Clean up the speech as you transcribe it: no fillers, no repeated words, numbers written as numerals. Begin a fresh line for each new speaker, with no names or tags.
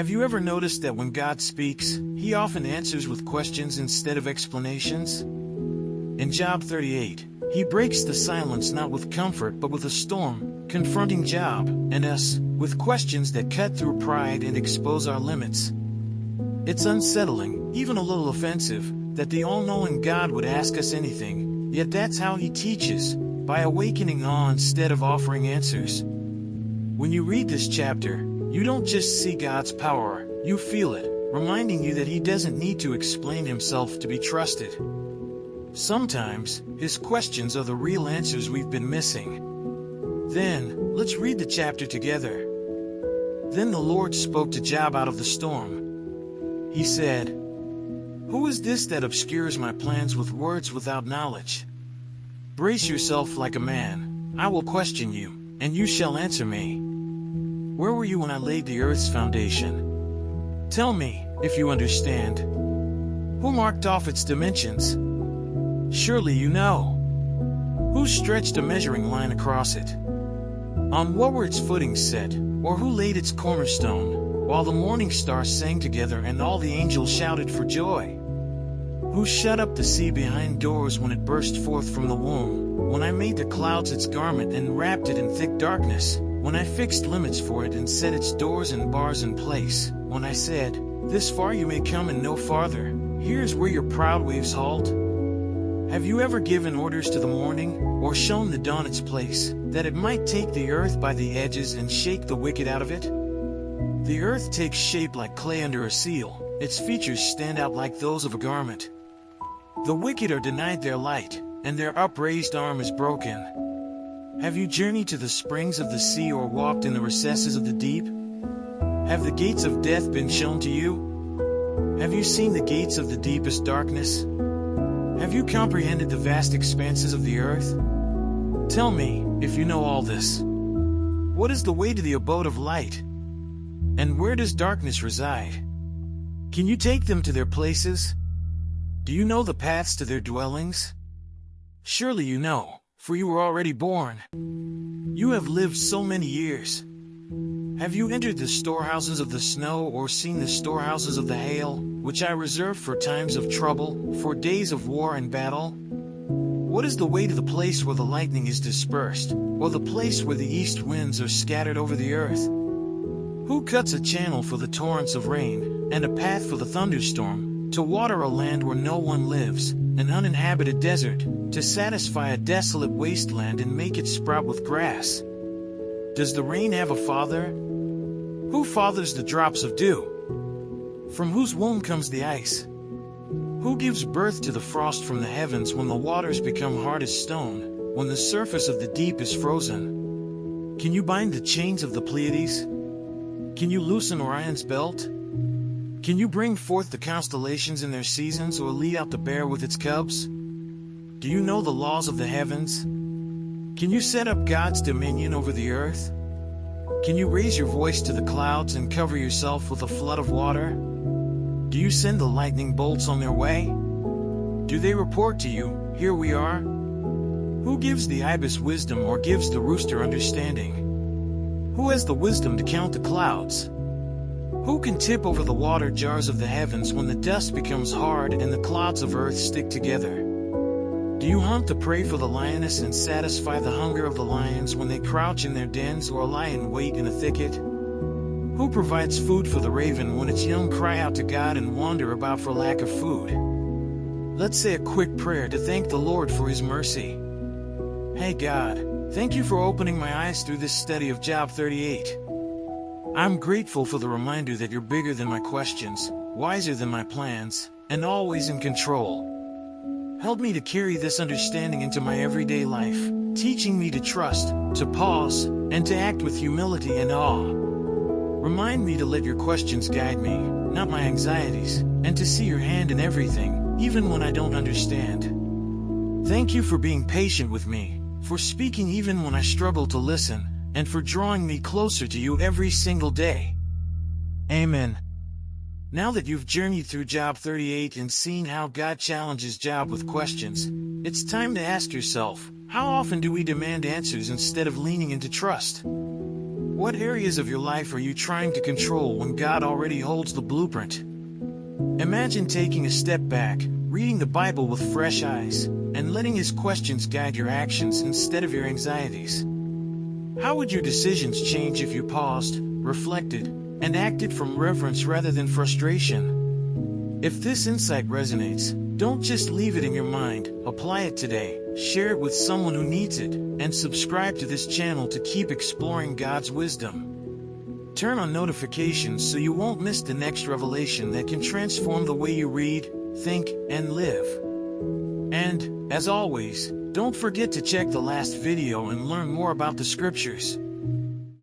Have you ever noticed that when God speaks, He often answers with questions instead of explanations? In Job 38, He breaks the silence not with comfort but with a storm, confronting Job and us with questions that cut through pride and expose our limits. It's unsettling, even a little offensive, that the all-knowing God would ask us anything, yet that's how He teaches, by awakening awe instead of offering answers. When you read this chapter, you don't just see God's power, you feel it, reminding you that He doesn't need to explain Himself to be trusted. Sometimes, His questions are the real answers we've been missing. Then, let's read the chapter together. Then the Lord spoke to Job out of the storm. He said, "Who is this that obscures my plans with words without knowledge? Brace yourself like a man, I will question you, and you shall answer me. Where were you when I laid the earth's foundation? Tell me, if you understand. Who marked off its dimensions? Surely you know. Who stretched a measuring line across it? On what were its footings set, or who laid its cornerstone, while the morning stars sang together and all the angels shouted for joy? Who shut up the sea behind doors when it burst forth from the womb, when I made the clouds its garment and wrapped it in thick darkness, when I fixed limits for it and set its doors and bars in place, when I said, 'This far you may come and no farther, here's where your proud waves halt'? Have you ever given orders to the morning, or shown the dawn its place, that it might take the earth by the edges and shake the wicked out of it? The earth takes shape like clay under a seal, its features stand out like those of a garment. The wicked are denied their light, and their upraised arm is broken. Have you journeyed to the springs of the sea or walked in the recesses of the deep? Have the gates of death been shown to you? Have you seen the gates of the deepest darkness? Have you comprehended the vast expanses of the earth? Tell me, if you know all this. What is the way to the abode of light? And where does darkness reside? Can you take them to their places? Do you know the paths to their dwellings? Surely you know, for you were already born. You have lived so many years. Have you entered the storehouses of the snow or seen the storehouses of the hail, which I reserve for times of trouble, for days of war and battle? What is the way to the place where the lightning is dispersed, or the place where the east winds are scattered over the earth? Who cuts a channel for the torrents of rain, and a path for the thunderstorm, to water a land where no one lives, an uninhabited desert, to satisfy a desolate wasteland and make it sprout with grass? Does the rain have a father? Who fathers the drops of dew? From whose womb comes the ice? Who gives birth to the frost from the heavens when the waters become hard as stone, when the surface of the deep is frozen? Can you bind the chains of the Pleiades? Can you loosen Orion's belt? Can you bring forth the constellations in their seasons or lead out the bear with its cubs? Do you know the laws of the heavens? Can you set up God's dominion over the earth? Can you raise your voice to the clouds and cover yourself with a flood of water? Do you send the lightning bolts on their way? Do they report to you, 'Here we are'? Who gives the ibis wisdom or gives the rooster understanding? Who has the wisdom to count the clouds? Who can tip over the water jars of the heavens when the dust becomes hard and the clouds of earth stick together? Do you hunt the prey for the lioness and satisfy the hunger of the lions when they crouch in their dens or lie in wait in a thicket? Who provides food for the raven when its young cry out to God and wander about for lack of food? Let's say a quick prayer to thank the Lord for His mercy. Hey God, thank you for opening my eyes through this study of Job 38. I'm grateful for the reminder that you're bigger than my questions, wiser than my plans, and always in control. Help me to carry this understanding into my everyday life, teaching me to trust, to pause, and to act with humility and awe. Remind me to let your questions guide me, not my anxieties, and to see your hand in everything, even when I don't understand. Thank you for being patient with me, for speaking even when I struggle to listen, and for drawing me closer to you every single day. Amen. Now that you've journeyed through Job 38 and seen how God challenges Job with questions, it's time to ask yourself, how often do we demand answers instead of leaning into trust? What areas of your life are you trying to control when God already holds the blueprint? Imagine taking a step back, reading the Bible with fresh eyes, and letting His questions guide your actions instead of your anxieties. How would your decisions change if you paused, reflected, and acted from reverence rather than frustration? If this insight resonates, don't just leave it in your mind, apply it today, share it with someone who needs it, and subscribe to this channel to keep exploring God's wisdom. Turn on notifications so you won't miss the next revelation that can transform the way you read, think, and live. And, as always, don't forget to check the last video and learn more about the scriptures.